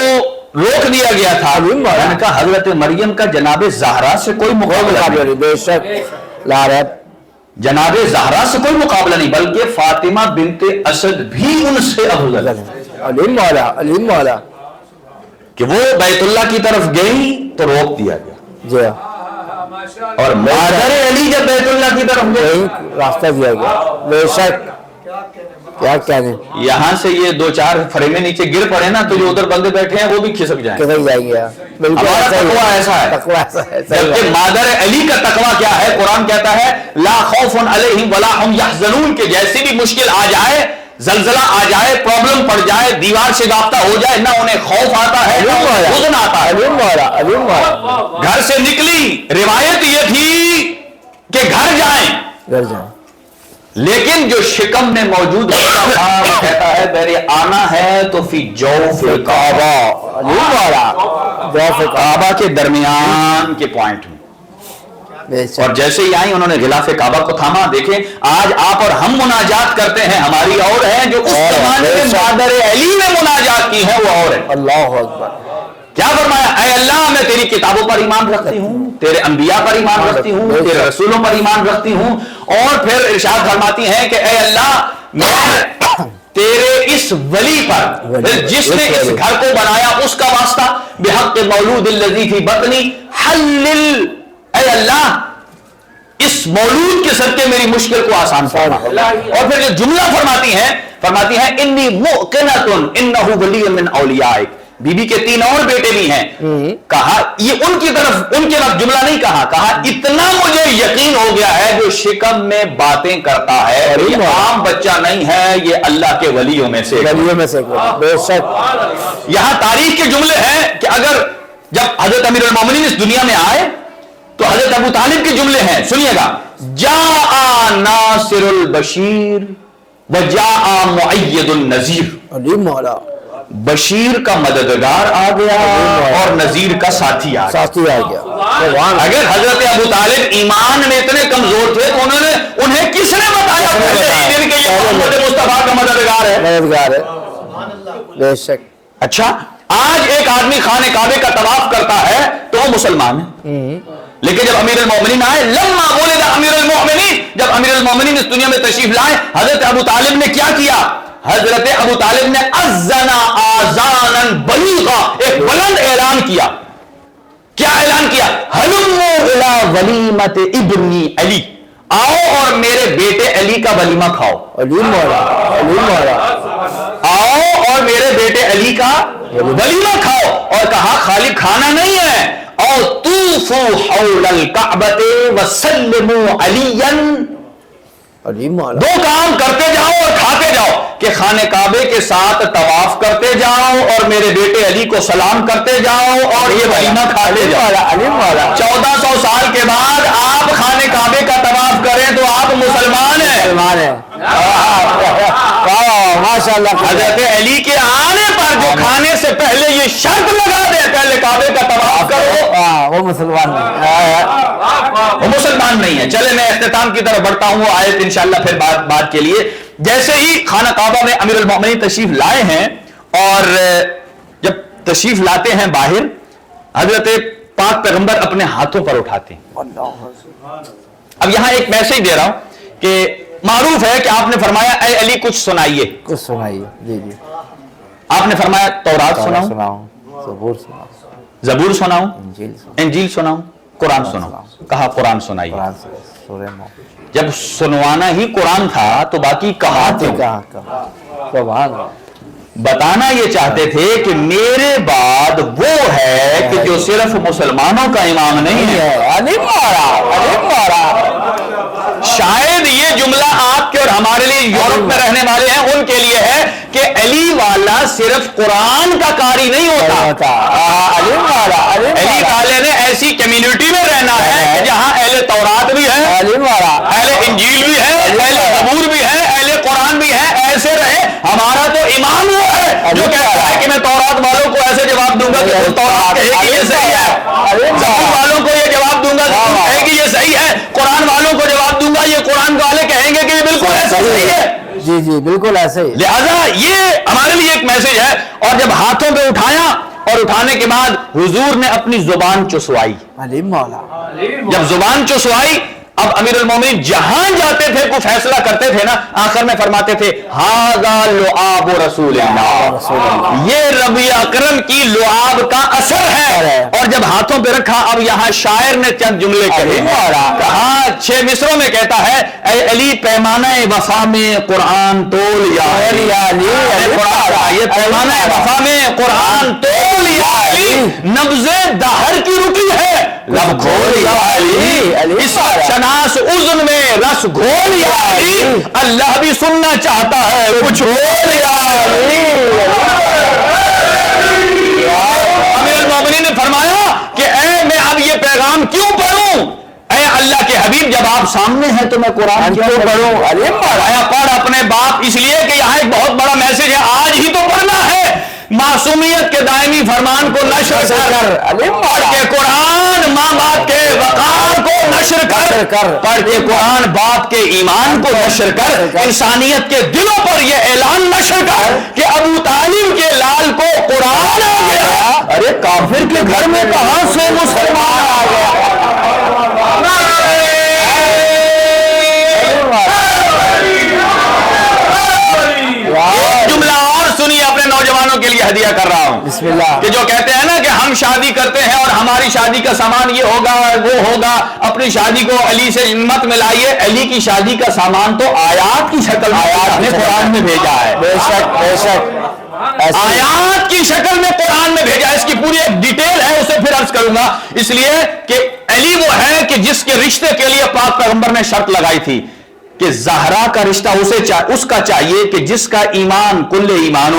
روک دیا گیا تھا، میں نے کہا حضرت مریم کا جناب زہرا سے کوئی مقابلہ نہیں. بے شک لا رہا جناب زہرا سے کوئی مقابلہ نہیں، بلکہ فاطمہ بنت اسد بھی ان سے افضل ہے. علیم والا کہ وہ بیت اللہ کی طرف گئی تو روک دیا گیا، جی اور مادر علی جب بیت اللہ کی طرف گئی راستہ دیا گیا. بے شک کیا کہنے، یہاں سے یہ دو چار فریمیں نیچے گر پڑے نا تو جو ادھر بندے بیٹھے ہیں وہ بھی کھسک جائیں. کدھر جائیں گے؟ بالکل ہمارا تقویٰ ایسا ہے. تقویٰ ایسا ہے. جبکہ مادر علی کا تقویٰ کیا ہے؟ قرآن کہتا ہے لا خوف علیہم ولا ہم یحزنون، کہ جیسی بھی مشکل آ جائے، زلزلہ آ جائے، پرابلم پڑ جائے، دیوار شگافتہ ہو جائے، نہ انہیں خوف آتا ہے نہ انہیں حزن آتا ہے. علیم والا گھر سے نکلی، روایت یہ تھی کہ گھر جائیں، لیکن جو شکم میں موجود ہوتا تھا وہ کہتا ہے میرے آنا ہے تو فی جوف الکعبہ، علیم والا جوف کعبہ کے درمیان کے پوائنٹ میں. بے اور شک جیسے ہی آئیں انہوں نے غلاف کعبہ کو تھاما. دیکھیں آج آپ اور ہم مناجات کرتے ہیں، ہماری اور ہے، جو اس زمانے میں مادر علی نے مناجات کی ہے وہ اور ہے. اللہ اکبر. کیا فرمایا؟ اے اللہ میں تیری کتابوں پر ایمان رکھتی ہوں، تیرے انبیاء پر ایمان رکھتی ہوں، تیرے رسولوں پر ایمان رکھتی ہوں. اور پھر ارشاد فرماتی ہیں کہ اے اللہ میں تیرے اس ولی پر جس نے اس گھر کو بنایا اس کا واسطہ بحق مولود الذی فی بطنی حلل، اے اللہ اس مولود کے صدقے میری مشکل کو آسان فرما. اور پھر جو جملہ فرماتی ہیں انی موقنۃ انہ ولی من اولیائک، بی بی کے 3 اور بیٹے بھی ہیں. کہا یہ ان کی طرف ان کے وقت جملہ نہیں کہا اتنا مجھے یقین ہو گیا ہے جو شکم میں باتیں کرتا ہے یہ عام بچہ نہیں ہے، یہ اللہ کے ولیوں میں سے. بے شک یہاں تاریخ کے جملے ہیں کہ اگر جب حضرت امیر المومنین اس دنیا میں آئے تو حضرت ابو طالب کے جملے ہیں، سنیے گا. جاء ناصر البشیر وجاء مؤید النذیر، علیم والا بشیر کا مددگار آ گیا اور نذیر کا ساتھی آ گیا. ساتھی آ گیا. اگر حضرت ابو طالب ایمان میں اتنے کمزور تھے تو انہیں کس نے بتایا کہ یہ محمد مصطفیٰ کا مددگار ہے؟ مددگار ہے. بے شک. اچھا آج ایک آدمی خانہ کعبے کا طواف کرتا ہے تو وہ مسلمان ہے، لیکن جب امیر المومنین آئے، لما ولد امیر المومنین، جب امیر المومنین اس دنیا میں تشریف لائے، حضرت ابو طالب نے کیا کیا؟ حضرت ابو طالب نے اذن آذانا بلیغا، ایک بلند اعلان کیا. کیا اعلان کیا؟ ہلموا الی ولیمۃ ابنی علی، آؤ اور میرے بیٹے علی کا ولیمہ کھاؤ. علیم والا علیم والا آؤ اور میرے بیٹے علی کا ولیمہ کھاؤ. اور کہا خالی کھانا نہیں ہے، اور طوفوا حول الکعبۃ وسلموا علیا دو کام کرتے جاؤ اور کھاتے جاؤ کہ خانہ کعبے کے ساتھ طواف کرتے جاؤ اور میرے بیٹے علی کو سلام کرتے جاؤ اور یہ ولیمہ کھاتے جاؤ. 1400 سال کے بعد آپ خانہ کعبے کا طواف کریں تو آپ مسلمان ہیں. ماشاء اللہ. حضرت علی کے آنے پر جو کھانے سے پہلے یہ شرط لگا دے پہلے کعبے کا طواف کرو وہ مسلمان وہ مسلمان نہیں ہے. چلے میں اختتام کی طرف بڑھتا ہوں. وہ آیت انشاءاللہ پھر بات کے لیے. جیسے ہی خانہ کعبہ میں امیر المومنین تشریف لائے ہیں اور جب تشریف لاتے ہیں باہر حضرت پاک پیغمبر اپنے ہاتھوں پر اٹھاتے ہیں. اب یہاں ایک میسج دے رہا ہوں کہ معروف ہے کہ آپ نے فرمایا اے علی کچھ سنائیے. کچھ سنائیے. جی جی. آپ نے فرمایا تورات سناؤں, زبور سناؤں, زبور سناؤں, انجیل سناؤں, انجیل سناؤں, قرآن سناؤں. کہا قرآن سنائیے. سورہ جب سنوانا ہی قرآن تھا تو باقی کہا کیوں؟ سبحان اللہ. بتانا یہ چاہتے تھے کہ میرے بعد وہ ہے کہ جو صرف مسلمانوں کا امام نہیں ہے. شاید یہ جملہ آپ کے اور ہمارے لیے یورپ میں رہنے والے ہیں ان کے لیے ہے کہ علی والا صرف قرآن کا قاری نہیں ہوتا. علی والے نے ایسی کمیونٹی میں رہنا ہے کہ جہاں اہل تورات بھی ہے, اہل انجیل بھی ہے, اہل زبور بھی ہے, اہل قرآن بھی ہے. ایسے رہے. ہمارا تو امام وہ ہے جو کہتا ہے کہ میں تورات والوں کو ایسے جواب دوں گا کہ تورات کہے کہ یہ صحیح ہے, زبور والوں کو یہ جواب دوں گا کہ کہے کہ یہ صحیح ہے, قرآن والوں کو جواب دوں گا یہ قرآن والے کہیں گے کہ یہ بالکل ایسا صحیح ہے. جی جی بالکل ایسے ہی. لہذا یہ ہمارے لیے ایک میسج ہے. اور جب ہاتھوں پہ اٹھایا اور اٹھانے کے بعد حضور نے اپنی زبان چسوائی. جب زبان چسوائی اب امیر المومنین جہاں جاتے تھے کوئی فیصلہ کرتے تھے نا آخر میں فرماتے تھے ھذا لعاب رسول اللہ, یہ ربی اکرم کی لعاب کا اثر ہے. اور جب ہاتھوں پہ رکھا اب یہاں شاعر نے چند جملے کہے. کہا 6 مصروں میں کہتا ہے اے علی پیمانہ وفا میں قرآن تول یا علی. یہ پیمانہ وفا میں قرآن تول یا علی, نبض دہر کی رکی ہے لب کھول یا علی, اس شناس اذن میں رس گھول یا علی, اللہ بھی سننا چاہتا ہے کچھ بول یا علی. امیر المومنین نے فرمایا کہ اے میں اب یہ پیغام کیوں پڑھوں, اے اللہ کے حبیب جب آپ سامنے ہیں تو میں قرآن کیوں پڑھوں. پڑھ اپنے باپ, اس لیے کہ یہاں ایک بہت بڑا میسج ہے آج ہی تو پڑھنا ہے. معصومیت کے دائمی فرمان کو نشر کر, پڑھ کے قرآن ماں باپ کے وقار کو نشر کر, پڑھ کے قرآن باپ کے ایمان کو نشر کر, انسانیت کے دلوں پر یہ اعلان نشر کر کہ ابو طالب کے لال کو قرآن آ گیا. ارے کافر کے گھر میں کہاں سے مسلمان آ گیا. جملہ اور سنیے اپنے نوجوانوں کے لیے ہدیہ کر رہا ہوں. بسم اللہ. کہ جو کہتے ہیں نا کہ ہم شادی کرتے ہیں اور ہماری شادی کا سامان یہ ہوگا وہ ہوگا, اپنی شادی کو علی سے مت ملائیے. علی کی شادی کا سامان تو آیات کی شکل میں آیات نے قرآن میں بھیجا ہے. بے شک بے شک. آیات کی شکل میں قرآن میں بھیجا. اس کی پوری ایک ڈیٹیل ہے, اسے پھر عرض کروں گا. اس لیے کہ علی وہ ہے کہ جس کے رشتے کے لیے پاک پیغمبر نے شرط لگائی تھی کہ زہرا کا رشتہ اس کا چاہیے کہ جس کا ایمان کل ایمان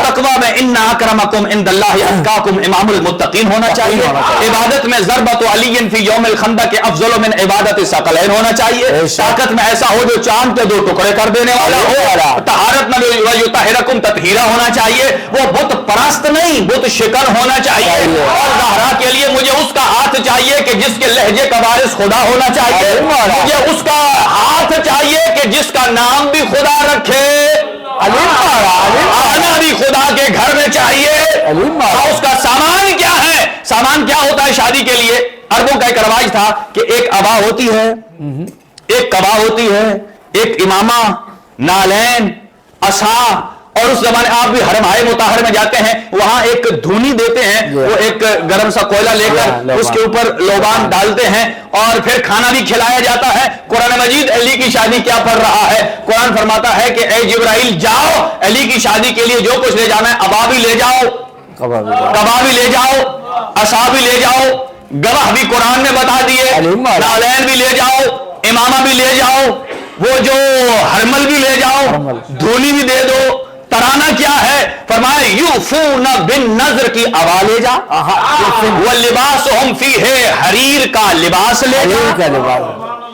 تقوی میں ان اکرمکم عند اللہ اتقاکم امام المتقین ہونا چاہیے. عبادت میں ضربت علی فی یوم الخندق افضل من عبادت ثقلین ہونا چاہیے. طاقت میں ایسا ہو جو چاند کے 2 ٹکڑے کر دینے والا ہو. طہارت میں یطہرکم تطہیرا ہونا چاہیے. وہ بت پرست نہیں بت شکن ہونا چاہیے. اور زہرا کے لیے مجھے اس کا ہاتھ چاہیے کہ جس کے لہجے کا وارث خدا ہونا چاہیے. مجھے اس کا ہاتھ چاہیے کہ جس کا نام بھی خدا رکھے. آنا بھی خدا کے گھر میں چاہیے. اور اس کا سامان کیا ہے, سامان کیا ہوتا ہے شادی کے لیے. عربوں کا ایک رواج تھا کہ ایک ابا ہوتی ہے, ایک قبا ہوتی ہے, ایک امامہ, نالین, عصا. اور اس زمانے آپ بھی حرم ہائے مطہر میں جاتے ہیں وہاں ایک دھونی دیتے ہیں, وہ ایک گرم سا کوئلہ لے کر اس کے اوپر لوبان ڈالتے ہیں اور پھر کھانا بھی کھلایا جاتا ہے. قرآن مجید علی کی شادی کیا پڑھ رہا ہے. قرآن فرماتا ہے کہ اے جبرائیل جاؤ علی کی شادی کے لیے جو کچھ لے جانا ہے, ابا بھی لے جاؤ, قبا بھی لے جاؤ, عصا بھی لے جاؤ, گواہ بھی قرآن نے بتا دیے, نالین بھی لے جاؤ, امامہ بھی لے جاؤ، وہ جو حرمل بھی لے جاؤ، دھونی بھی دے دو، ترانہ کیا ہے؟ فرمایا یوفون بالنذر کی آوا لے جا، واللباسہم فیہ حریر کا لباس لے جا،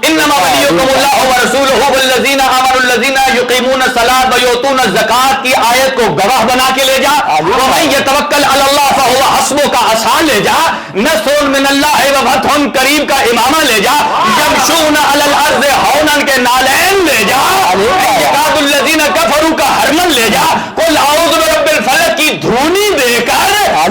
انما ولیکم اللہ ورسولہ والذین آمنوا الذین یقیمون الصلاۃ ویؤتون الزکاۃ کی آیت کو گواہ بنا کے لے جا، ومن یتوکل علی اللہ فہو حسبہ کا عصا لے جا، نصر من اللہ وفتح قریب کا امامہ لے جا، یمشون علی الارض ہونا کے نالین لے جا، یکاد الذین کفروا کا حرمن لے جا، قل اعوذ برب الفلق کی دھونی دے کر، اور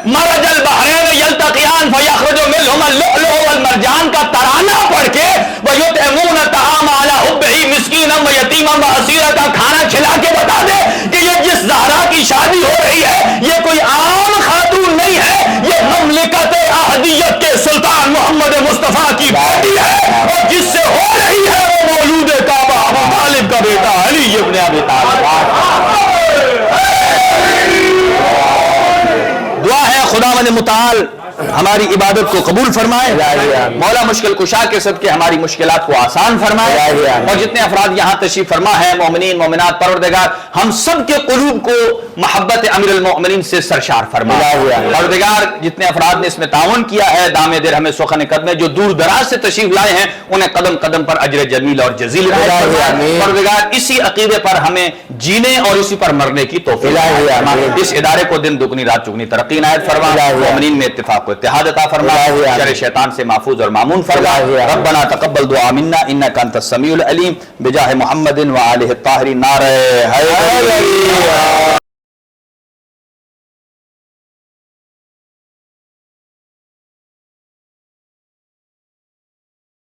مرج البحرین یلتقیان فیخرج منہما اللؤلؤ والمرجان کا ترانہ پڑھ کے وَيُطْعِمُونَ الطَّعَامَ عَلَىٰ حُبِّهِ مِسْكِينًا وَيَتِيمًا وَأَسِيرًا کا کھانا کھلا کے بتا دے کہ یہ جس زہرا کی شادی ہو رہی ہے یہ کوئی عام خاتون نہیں ہے، یہ مملکت احدیت کے سلطان محمد مصطفیٰ کی بیٹی ہے، اور جس سے ہو رہی ہے وہ مولود کعبہ ابو طالب کا بیٹا علی ابن ابی طالب۔ دعا ہے خداوند متعال ہماری عبادت کو قبول فرمائے، مولا مشکل کشا کے صدقے ہماری مشکلات کو آسان فرمائے، اور جتنے افراد یہاں تشریف فرما ہے مومنین مومنات، پروردگار ہم سب کے قلوب کو محبت امیر المؤمنین سے سرشار فرمائے، پروردگار جتنے افراد نے اس میں تعاون کیا ہے دامِ درہم سخن قدمے، جو دور دراز سے تشریف لائے ہیں انہیں قدم قدم پر اجر جمیل اور جزیل فرمائے، پروردگار اسی عقیدے پر ہمیں جینے اور اسی پر مرنے کی توفیق فرمائے، اس ادارے کو دن دگنی رات چگنی ترقی عنایت فرما، مومنین میں اتفاق کو اتحاد عطا فرما، شر شیطان سے محفوظ اور مامون فرما، ربنا تقبل دعا منا انک انت السمیع العلیم، بجاہ محمد و آلہ الطاہرین، نعرہ حیدری